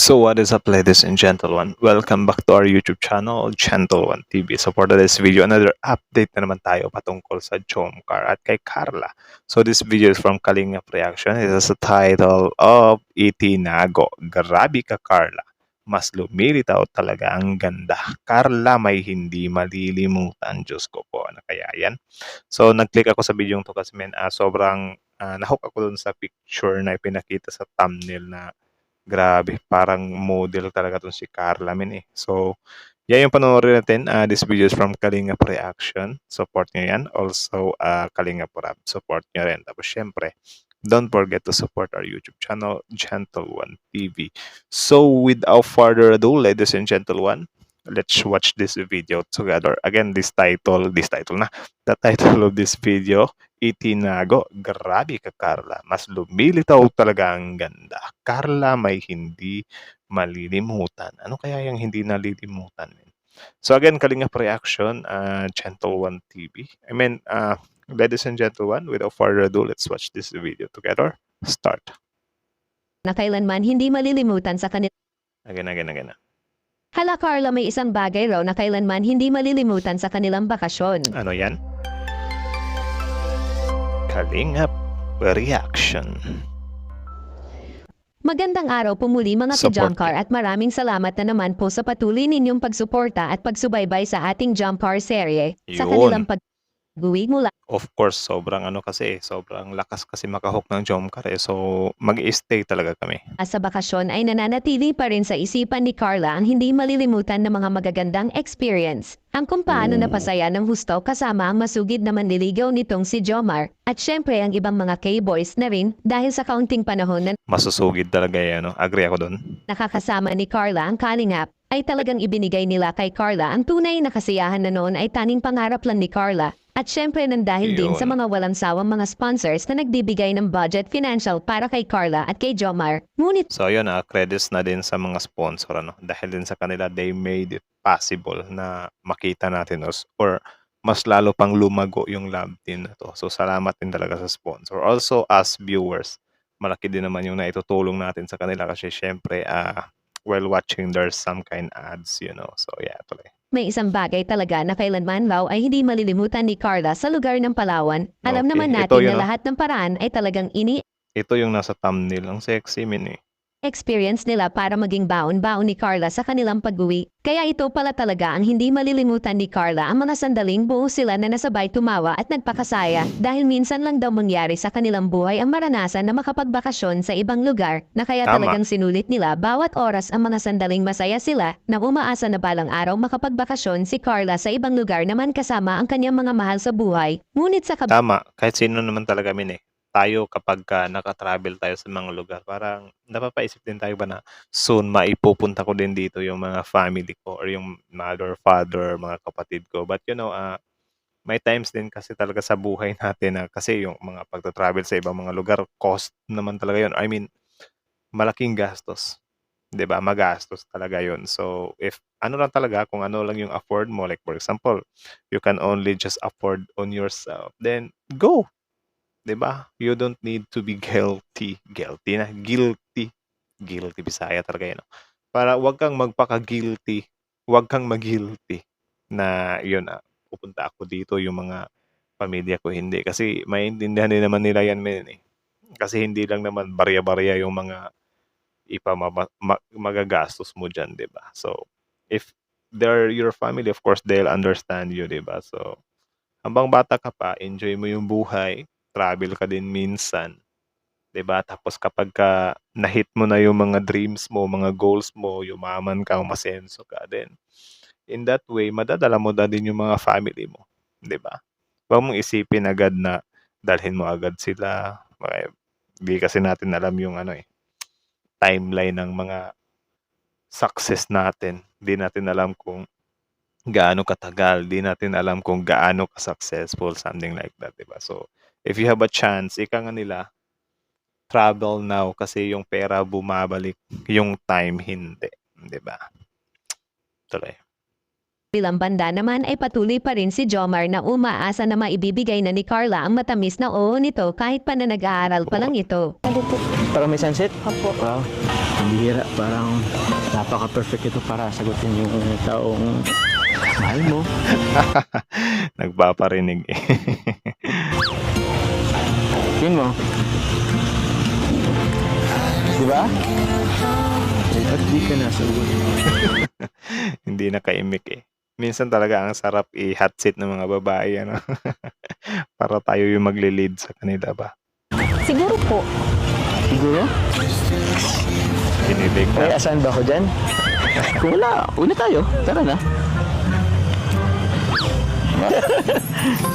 So what is up, ladies and gentlemen? Welcome back to our YouTube channel, Gentle One TV. So for today's video, another update na naman tayo patungkol sa Jomcar at kay Carla. So this video is from Kalingap Reaction. It is the title of Itinago. Grabe ka, Carla. Mas lumilitaw talaga ang ganda. Carla, may hindi malilimutan. Diyos ko po, ano kaya yan? So nag-click ako sa video to kasi sobrang nahook ako dun sa picture na ipinakita sa thumbnail na grabe, parang model talaga 'tong si Carla So, yan yung panoorin natin. This video is from Kalingap Reaction. Support nyo yan. Also, Kalingap Rap. Support nyo rin. Tapos, syempre, don't forget to support our YouTube channel, Gentle One TV. So, without further ado, ladies and gentle one, let's watch this video together. Again, the title na. The title of this video, Itinago. Grabe ka, Carla. Mas lumilitaw talaga ang ganda. Carla, may hindi malilimutan. Ano kaya yung hindi nalilimutan? So again, Kalingap Reaction, Gentle One TV. Ladies and gentlemen, without further ado, let's watch this video together. Start. Na kailanman hindi malilimutan sa kanila. Again. Hala Carla, may isang bagay raw na kailanman hindi malilimutan sa kanilang bakasyon. Ano yan? Kalingap Reaction. Magandang araw po muli mga ka-Jomcar at maraming salamat na naman po sa patuloy ninyong pagsuporta at pagsubaybay sa ating Jomcar serye. Sa kanilang pag-uwi mula. Of course, sobrang lakas kasi makahook ng Jomcar So, mag-i-stay talaga kami. Sa bakasyon ay nananatili pa rin sa isipan ni Carla ang hindi malilimutan na mga magagandang experience. Ang kung paano napasaya ng husto kasama ang masugid na manliligaw nitong si Jomar. At syempre ang ibang mga K-boys na rin dahil sa kaunting panahon na masusugid talaga yan, no? Agree ako doon. Nakakasama ni Carla ang Kalingap ay talagang ibinigay nila kay Carla ang tunay na kasiyahan na noon ay tanging pangarap lang ni Carla. At syempre nang dahil din sa mga walang sawang mga sponsors na nagbibigay ng budget financial para kay Carla at kay Jomar. Ngunit so yun, credits na din sa mga sponsor, ano? Dahil din sa kanila, they made it possible na makita natin or mas lalo pang lumago yung love team na to. So salamat din talaga sa sponsor. Also as viewers, malaki din naman yung naitutulong natin sa kanila kasi syempre while watching there's some kind ads, So yeah, tuloy. May isang bagay talaga na kailanman raw ay hindi malilimutan ni Carla sa lugar ng Palawan. Alam naman natin na lahat ng paraan ay talagang ito yung nasa thumbnail. Ang sexy, experience nila para maging baon-baon ni Carla sa kanilang pag-uwi. Kaya ito pala talaga ang hindi malilimutan ni Carla ang mga sandaling buo sila na nasabay tumawa at nagpakasaya dahil minsan lang daw mangyari sa kanilang buhay ang maranasan na makapagbakasyon sa ibang lugar na kaya talagang sinulit nila bawat oras ang mga sandaling masaya sila na umaasa na balang araw makapagbakasyon si Carla sa ibang lugar naman kasama ang kanyang mga mahal sa buhay. Ngunit sa Tama, kahit sino naman talaga tayo kapag naka-travel tayo sa mga lugar, parang napapaisip din tayo ba na soon maipupunta ko din dito yung mga family ko or yung mother, father, mga kapatid ko. But may times din kasi talaga sa buhay natin na kasi yung mga pagta-travel sa ibang mga lugar, cost naman talaga yun. I mean, malaking gastos. 'Di ba? Magastos talaga yun. So, if ano lang talaga, kung ano lang yung afford mo, like for example, you can only just afford on yourself, then go. 'Di ba? You don't need to be guilty. Guilty Bisaya talaga 'yan. Para wag kang magpaka-guilty, wag kang mag-guilty na yun pupunta ako dito yung mga pamilya ko hindi kasi maintindihan din naman nila yan Kasi hindi lang naman barya-barya yung mga magagastos mo diyan, 'di ba? So, if they're your family, of course they'll understand you, 'di ba? So, habang bata ka pa, enjoy mo yung buhay. Travel ka din minsan, 'di ba? Tapos kapagka na-hit mo na yung mga dreams mo, mga goals mo, yumaman ka, umasenso ka din. In that way, madadala mo na din yung mga family mo, 'di ba? Huwag mong isipin agad na dalhin mo agad sila. Hindi kasi natin alam yung timeline ng mga success natin. Hindi natin alam kung gaano katagal, di natin alam kung gaano ka-successful, something like that, 'di ba? So, if you have a chance, ika nga nila, travel now kasi yung pera bumabalik, yung time hindi, 'di ba? Tuloy. Bilang banda naman ay patuloy pa rin si Jomar na umaasa na maibibigay na ni Carla ang matamis na oo nito kahit pa na nag-aaral pa lang ito. Parang may sunset? Opo. Wow, ang bihira. Parang napaka-perfect ito para sagutin yung taong mahal mo. Nagpaparinig eh. Yun mo. Diba? At di ka nasagot. Hindi nakaimik eh. Minsan talaga ang sarap i-hot seat ng mga babae, ano? Para tayo yung magle-lead sa kanila ba? Siguro po. Siguro? Kinilig May na. asan ba ako dyan? Kung wala, una tayo. Tara na.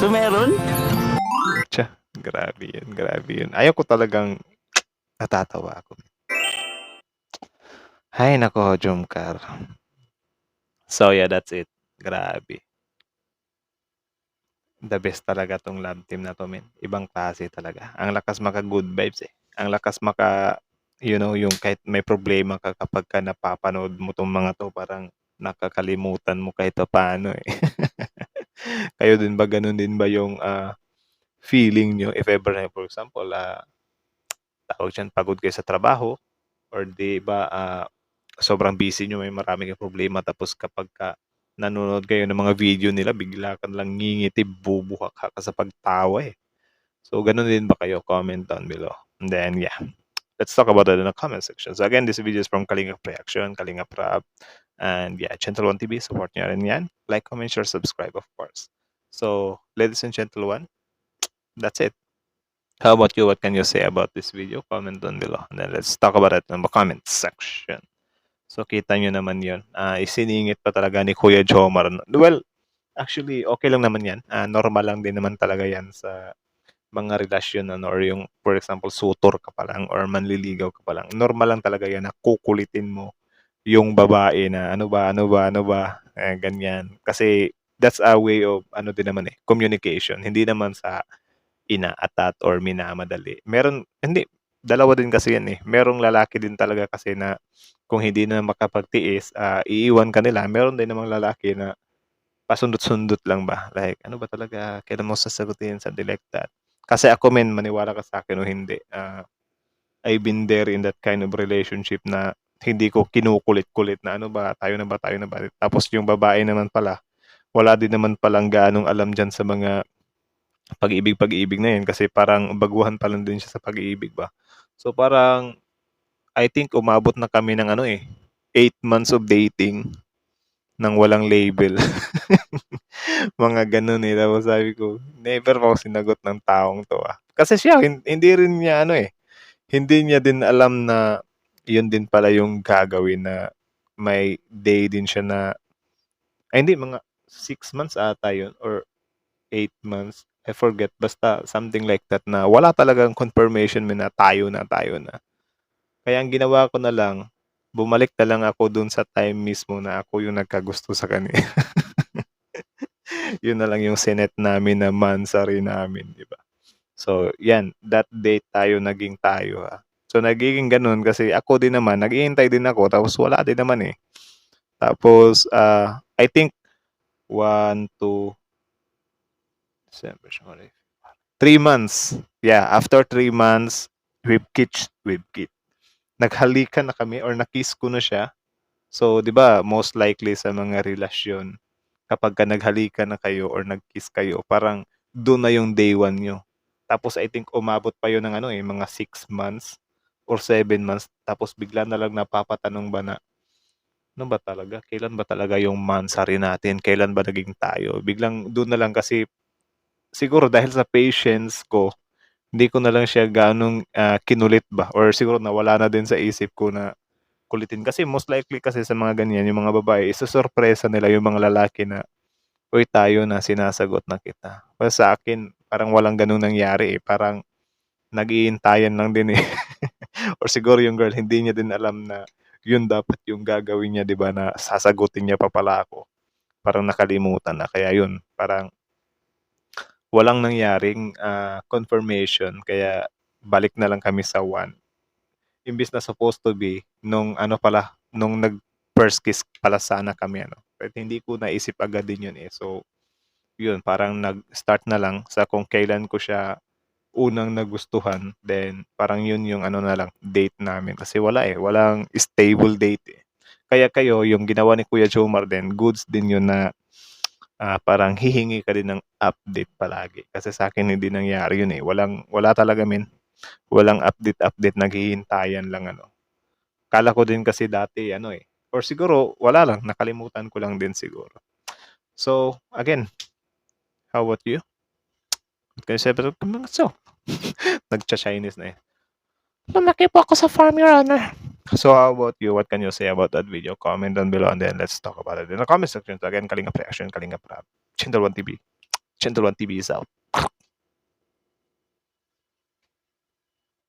So meron? Tsa, grabe yun, grabe yun. Ayaw ko talagang natatawa ako. Hay nako, Jomcar. So yeah, that's it. Grabe. The best talaga tong love team na to, men. Ibang klase talaga. Ang lakas maka good vibes eh. Ang lakas maka, yung kahit may problema ka kapag ka napapanood mo tong mga to, parang nakakalimutan mo kahit pa paano eh. Kayo din ba, ganun din ba yung feeling nyo if ever na, for example, tawag dyan, pagod kayo sa trabaho or di ba sobrang busy nyo, may marami kayong problema, tapos kapag nanonood kayo ng mga video nila, bigla ka lang ngingiti, bubuhak ka sa pagtawa eh. So, ganun din ba kayo? Comment down below. And then, yeah. Let's talk about it in the comment section. So, again, this video is from Kalingap Reaction, Kalingap Rap, and yeah, Gentle One TV. Support nyo rin yan. Like, comment, share, subscribe, of course. So, ladies and Gentle One, that's it. How about you? What can you say about this video? Comment down below. And then, let's talk about it in the comment section. So, kita nyo naman yun. Isiningit pa talaga ni Kuya Jomar. Well, actually, okay lang naman yan. Normal lang din naman talaga yan sa mga relasyon, or yung, for example, sutor ka pa lang or manliligaw ka pa lang. Normal lang talaga yan na kukulitin mo yung babae na ano ba, ganyan. Kasi that's a way of, din naman communication. Hindi naman sa inaatat or minamadali. Hindi, dalawa din kasi yan eh. Merong lalaki din talaga kasi na kung hindi na makapagtiis, iiwan ka nila. Meron din namang lalaki na pasundot-sundot lang ba? Like, ano ba talaga? Kailan mo sasagutin? Something like that. Kasi ako, men, maniwala ka sa akin o hindi. I've been there in that kind of relationship na hindi ko kinukulit-kulit na ano ba, tayo na ba. Tapos yung babae naman pala, wala din naman palang ganong alam dyan sa mga pag-ibig na yun kasi parang baguhan pa lang din siya sa pag-iibig ba. So parang I think umabot na kami ng 8 months of dating nang walang label. Mga ganun eh. Tapos sabi ko, never ako sinagot ng taong to Kasi siya, hindi rin niya hindi niya din alam na yun din pala yung gagawin, na may day din siya na, hindi, mga 6 months ata yun or 8 months. I forget. Basta something like that na wala talagang confirmation na tayo na. Kaya ang ginawa ko na lang, bumalik na lang ako dun sa time mismo na ako yung nagkagusto sa kanya. Yun na lang yung sinet namin na mansari namin, di ba? So, yan. That date naging tayo. So, nagiging ganun kasi ako din naman, nag-iintay din ako, tapos wala din naman eh. Tapos, I think, 1, 2, December, 3 months. Yeah, after 3 months, we've kissed. Naghalikan na kami or nakiss ko na siya. So, di ba, most likely sa mga relasyon, kapag ka naghalikan na kayo or nag-kiss kayo, parang doon na yung day 1 nyo. Tapos I think umabot pa yun ng mga 6 months or 7 months. Tapos bigla na lang napapatanong ba na, ano ba talaga? Kailan ba talaga yung mansari natin? Kailan ba naging tayo? Biglang doon na lang kasi, siguro dahil sa patience ko, hindi ko na lang siya ganong kinulit ba? Or siguro nawala na din sa isip ko na kulitin. Kasi most likely kasi sa mga ganyan, yung mga babae, isusurpresa nila yung mga lalaki na, uy, tayo na, sinasagot na kita. Pero sa akin, parang walang ganung nangyari eh. Parang nag-iintayan lang din eh. Or siguro yung girl, hindi niya din alam na yun dapat yung gagawin niya, di ba, na sasagutin niya pa pala ako. Parang nakalimutan na. Kaya yun, parang walang nangyaring confirmation. Kaya balik na lang kami sa 1. Imbis na supposed to be, nung nag-first kiss pala sana kami, But hindi ko naisip agad din yun eh. So, yun, parang nag-start na lang sa kung kailan ko siya unang nagustuhan, then parang yun yung ano na lang, date namin. Kasi wala eh, walang stable date eh. Kaya kayo, yung ginawa ni Kuya Jomar din, goods din yun na parang hihingi ka din ng update palagi. Kasi sa akin hindi nangyari yun eh. Wala talaga min. Walang update, naghihintayan lang ano. Kala ko din kasi dati ano eh. Or siguro, wala lang, nakalimutan ko lang din siguro. So, again, how about you? Kasi so, nagcha-Chinese na eh. Lumaki po ako sa farm, Your Honor. So how about you? What can you say about that video? Comment down below and then let's talk about it in the comment section. So again, Kalingap Reaction, Kalingap Rap, Chental1 TV. Chental1 TV is out.